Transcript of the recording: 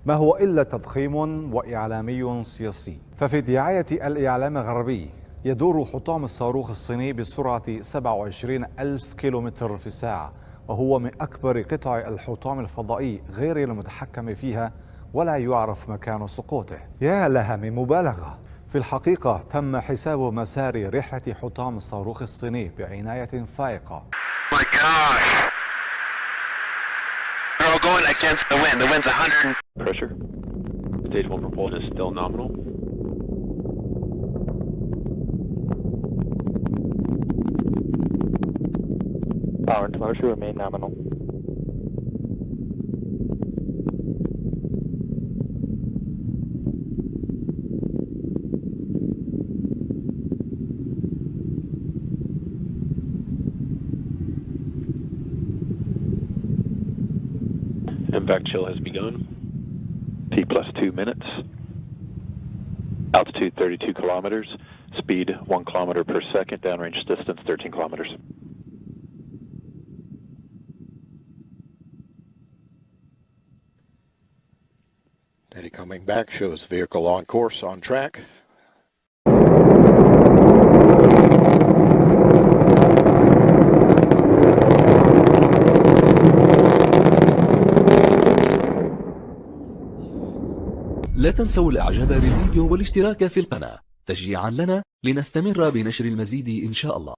ما هو إلا تضخيم وإعلامي سياسي. ففي دعاية الإعلام الغربي يدور حطام الصاروخ الصيني بسرعة 27 ألف كيلومتر في الساعة، وهو من أكبر قطع الحطام الفضائي غير المتحكم فيها، ولا يعرف مكان سقوطه. يا لها من مبالغة! في الحقيقة تم حساب مسار رحلة حطام الصاروخ الصيني بعناية فائقة. We're all going against the wind. The wind's 100. Pressure. Stage 1 propulsion is still nominal. Power and motion remain nominal. Impact chill has begun. T plus 2 minutes. Altitude 32 kilometers. Speed 1 kilometer per second. Downrange distance 13 kilometers. Data coming back shows vehicle on course, on track. لا تنسوا الاعجاب بالفيديو والاشتراك في القناة تشجيعا لنا لنستمر بنشر المزيد إن شاء الله.